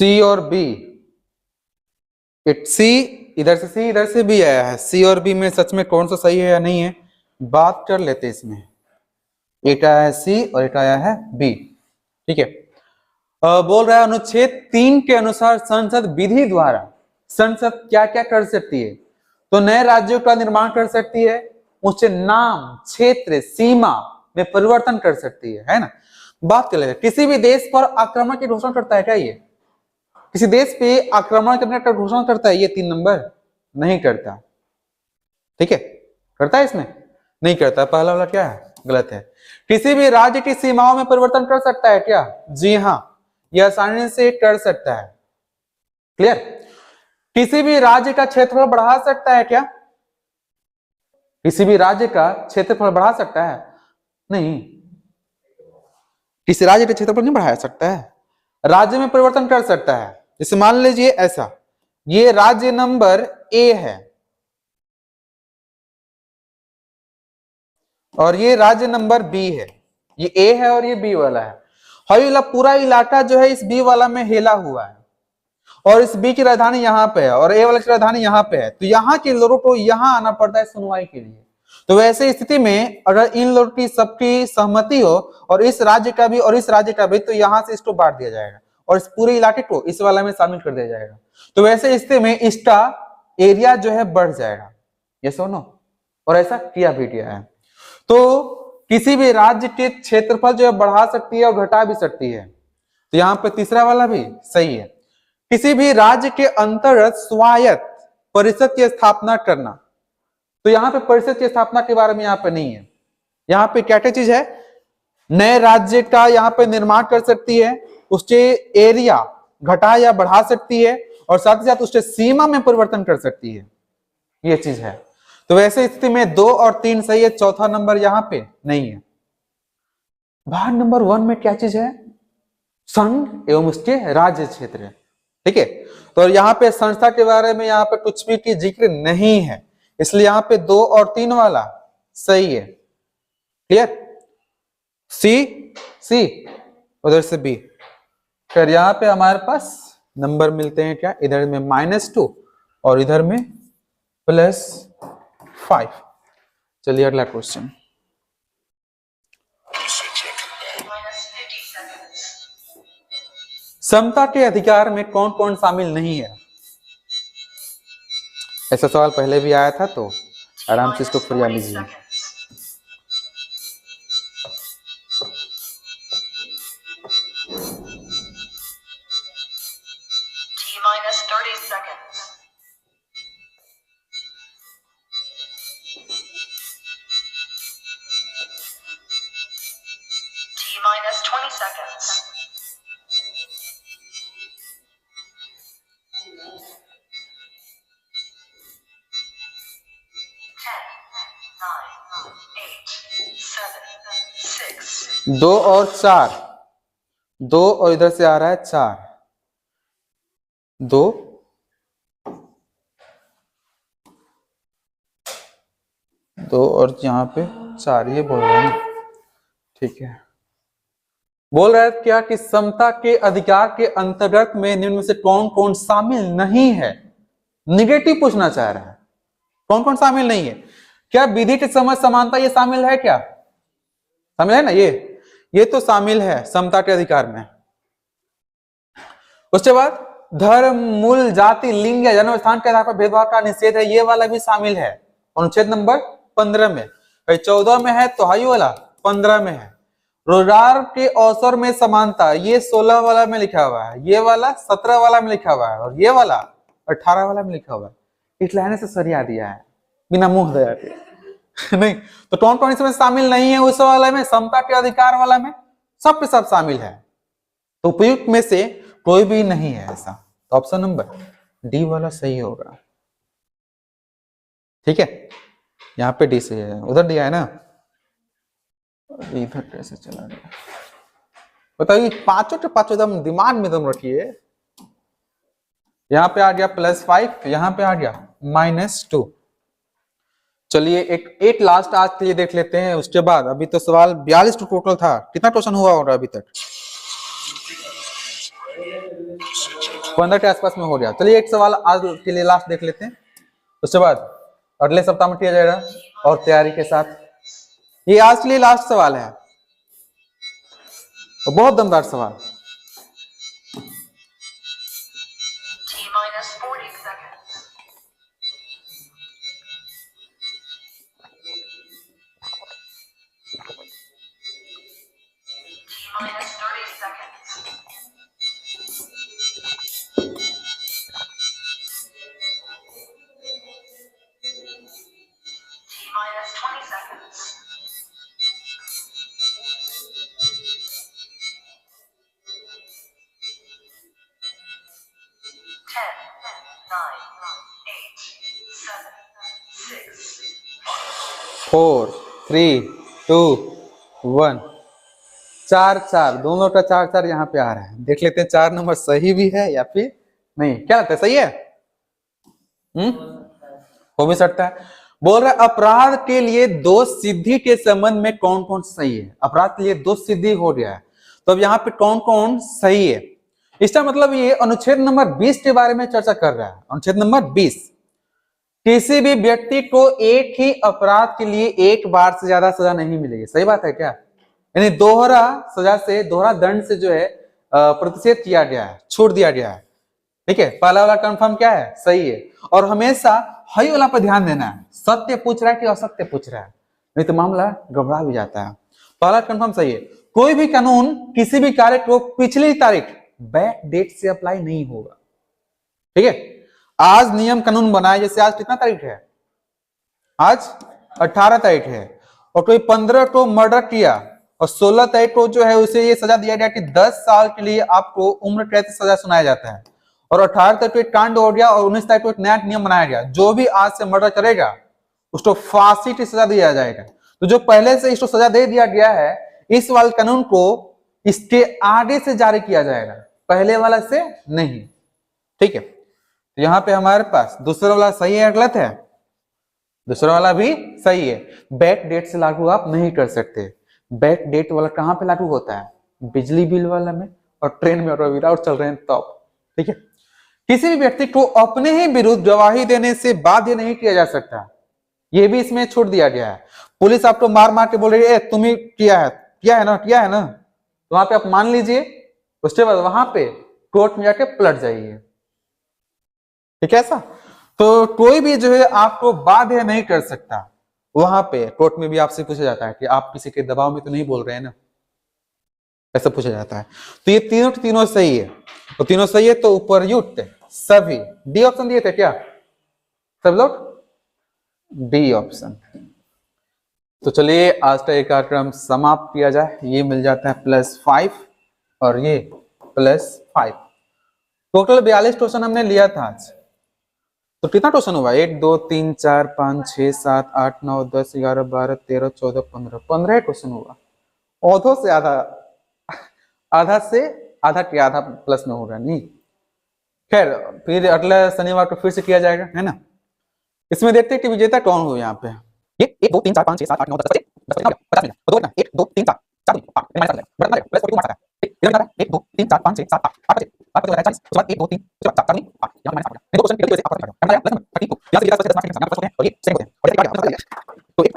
सी और बी, सी इधर से सी इधर से बी आया है, सी और बी में सच में कौन सा सही है या नहीं है बात कर लेते हैं इसमें। एक आया है सी और एक आया है बी, ठीक है। बोल रहा है अनुच्छेद 3 के अनुसार संसद विधि द्वारा संसद क्या क्या कर सकती है, तो नए राज्यों का निर्माण कर सकती है, उसके नाम, क्षेत्र, सीमा में परिवर्तन कर सकती है ना। बात कर लेते हैं, किसी भी देश पर आक्रमण की घोषणा करता है क्या ये? किसी देश पे आक्रमण करने का घोषणा करता है ये 3 नंबर? नहीं करता, ठीक है। करता है इसमें? नहीं करता। पहला वाला क्या है? गलत है। किसी भी राज्य की सीमाओं में परिवर्तन कर सकता है क्या? जी हाँ, यह आसानी से कर सकता है। क्लियर? किसी भी राज्य का क्षेत्रफल बढ़ा सकता है क्या? किसी भी राज्य का क्षेत्रफल बढ़ा सकता है? नहीं, किसी राज्य का क्षेत्रफल नहीं बढ़ा सकता है। राज्य में परिवर्तन कर सकता है। जैसे मान लीजिए ऐसा, ये राज्य नंबर ए है और ये राज्य नंबर बी है, ये ए है और ये बी वाला है। और पूरा इलाका जो है इस बी वाला में हिला हुआ है और इस बी की राजधानी यहाँ पे है और ए वाला की राजधानी यहाँ पे है, तो यहाँ के लोगों को यहाँ आना पड़ता है सुनवाई के लिए। तो वैसे स्थिति में अगर इन लोगों की सबकी सहमति हो और इस राज्य का भी और इस राज्य का भी, तो यहाँ से इसको बांट दिया जाएगा और इस पूरे इलाके को इस वाला में शामिल कर दिया जाएगा। तो वैसे स्थिति में इसका एरिया जो है बढ़ जाएगा। ये सुनो, और ऐसा किया भी गया है। तो किसी भी राज्य के क्षेत्रफल जो है बढ़ा सकती है और घटा भी सकती है। तो यहाँ पे तीसरा वाला भी सही है। किसी भी राज्य के अंतर्गत स्वायत्त परिषद की स्थापना करना, तो यहाँ पे परिषद की स्थापना के बारे में यहाँ पे नहीं है। यहाँ पे क्या क्या चीज है? नए राज्य का यहाँ पे निर्माण कर सकती है, उसके एरिया घटा या बढ़ा सकती है और साथ ही साथ उसके सीमा में परिवर्तन कर सकती है, ये चीज है। तो वैसे स्थिति में 2 और 3 सही है, चौथा नंबर यहाँ पे नहीं है। भाग नंबर 1 में क्या चीज है? संघ एवं उसके राज्य क्षेत्र, ठीक है। तो यहाँ पे संस्था के बारे में यहाँ पे कुछ भी की जिक्र नहीं है, इसलिए यहाँ पे 2 और 3 वाला सही है। क्लियर? सी उधर से बी। फिर यहाँ पे हमारे पास नंबर मिलते हैं क्या? इधर में -2 और इधर में +5। चलिए अगला क्वेश्चन। समता के अधिकार में कौन कौन शामिल नहीं है? ऐसा सवाल पहले भी आया था, तो आराम से इसको फरिया लीजिए। दो और 4, 2 और इधर से आ रहा है 4, 2 और यहाँ पे 4, ये बोल रहे हैं, ठीक है। बोल रहा है क्या कि समता के अधिकार के अंतर्गत में निम्न में से कौन कौन शामिल नहीं है? निगेटिव पूछना चाह रहा है, कौन कौन शामिल नहीं है। क्या विधि के समझ समानता ये शामिल है? क्या शामिल है ना? ये तो शामिल है समता के अधिकार में। उसके बाद धर्म, मूल, जाति, लिंग या जन्म स्थान के आधार पर भेदभाव का निषेध है, ये वाला भी शामिल है अनुच्छेद नंबर 15 में। 14 में है तो हाई वाला 15 में है। रोजगार के अवसर में समानता, ये 16 वाला में लिखा हुआ है, ये वाला 17 वाला में लिखा हुआ है और ये वाला 18 वाला में लिखा हुआ है। इस लाइन से सरिया दिया है बिना मुंह दया के नहीं। तो कौन कौन इसमें शामिल नहीं है? उस वाला में, समता के अधिकार वाला में सब पे सब शामिल है। तो उपयुक्त में से कोई भी नहीं है ऐसा, तो ऑप्शन नंबर डी वाला सही होगा। ठीक है, यहाँ पे डी से है, उधर दिया है ना, इधर कैसे चला गया बताइए। पांचों के पांचों एकदम दिमाग में दम रखिए। यहाँ पे आ गया +5, यहाँ पे आ गया -2। चलिए एक लास्ट आज के लिए देख लेते हैं, उसके बाद अभी तो सवाल 42 टोटल था। कितना क्वेश्चन हुआ होगा अभी तक? 15 के आसपास में हो गया। चलिए एक सवाल आज के लिए लास्ट देख लेते हैं, उसके बाद अगले सप्ताह में किया जाएगा और तैयारी के साथ। ये आज के लिए लास्ट सवाल है और बहुत दमदार सवाल। फोर, 3, 2, 1। 4 दोनों का 4 यहाँ पे आ रहा है। देख लेते हैं 4 नंबर सही भी है या फिर नहीं। क्या लगता है, सही है? हो भी सकता है। बोल रहा है अपराध के लिए 2 सिद्धि के संबंध में कौन कौन सही है। अपराध के लिए 2 सिद्धि हो गया है, तो अब यहाँ पे कौन कौन सही है। इसका मतलब ये अनुच्छेद नंबर 20 के बारे में चर्चा कर रहा है। अनुच्छेद नंबर 20, किसी भी व्यक्ति को एक ही अपराध के लिए एक बार से ज्यादा सजा नहीं मिलेगी। सही बात है क्या? यानी दोहरा सजा से, दोहरा दंड से जो है प्रतिषेध किया गया है, छूट दिया गया है। ठीक है, पहला वाला कंफर्म क्या है, सही है। और हमेशा हई वाला पर ध्यान देना है, सत्य पूछ रहा है कि असत्य पूछ रहा है, नहीं तो मामला घबरा भी जाता है। पहला कंफर्म सही है। कोई भी कानून किसी भी कार्य को पिछली तारीख बैक डेट से अप्लाई नहीं होगा। ठीक है, आज नियम कानून बनाए, जैसे आज कितना तारीख है, आज 18 तारीख है, और कोई 15 को मर्डर किया और 16 तारीख को जो है उसे ये सजा दिया गया कि 10 साल के लिए आपको उम्र कैद की सजा सुनाया जाता है। और 18 तारीख को एक कांड हो गया और 19 तारीख को एक नया नियम बनाया गया, जो भी आज से मर्डर करेगा उसको फांसी की सजा दिया जाएगा। तो जो पहले से इसको सजा दे दिया गया है, इस वाले कानून को इसके आगे से जारी किया जाएगा, पहले वाला से नहीं। ठीक है, तो यहाँ पे हमारे पास दूसरा वाला सही है, गलत है? दूसरा वाला भी सही है। बैक डेट से लागू आप नहीं कर सकते। बैक डेट वाला कहाँ पे लागू होता है, बिजली बिल वाला में और ट्रेन में और विदाउट चल रहे हैं तब। ठीक है, किसी भी व्यक्ति को अपने ही विरुद्ध गवाही देने से बाध्य नहीं किया जा सकता, ये भी इसमें छूट दिया गया है। पुलिस आपको मार मार के बोल रही है तुम ही किया है ना, तो वहां पे आप मान लीजिए, उसके बाद वहां पे कोर्ट में जाके पलट जाइए। ठीक है, ऐसा तो कोई भी जो है आपको बाध्य नहीं कर सकता। वहां पे कोर्ट में भी आपसे पूछा जाता है कि आप किसी के दबाव में तो नहीं बोल रहे हैं ना, ऐसा पूछा जाता है। तो ये तीनों सही है, तो तीनों सही है, तो उपरयुक्त सभी डी ऑप्शन दिए थे क्या सब लोग, डी ऑप्शन। तो चलिए आज का एक कार्यक्रम समाप्त किया जाए। ये मिल जाता है +5 और ये +5, टोटल 42 क्वेश्चन हमने लिया था आज। तो कितना क्वेश्चन हुआ, 1 2 3 4 5 6 7 8 9 10 11 12 13 14 15 क्वेश्चन हुआ। औधो से आधा से आधा के आधा प्लस में होगा नहीं। खैर फिर अगले शनिवार को फिर से किया जाएगा, है ना। इसमें देखते हैं कि विजेता कौन हो। यहाँ पे ये 1 2 3 4 5 6 7 8 9 10 50 मिनट, 1 2 3 4 4 1 2 3 4 5 6 7 8 8 40 उसके बाद 1 2 3 4 4 यहाँ माइनस ये दो क्वेश्चन के लिए से आपका प्लस में और ये सेम होते हैं और ये सेम होते हैं तो एक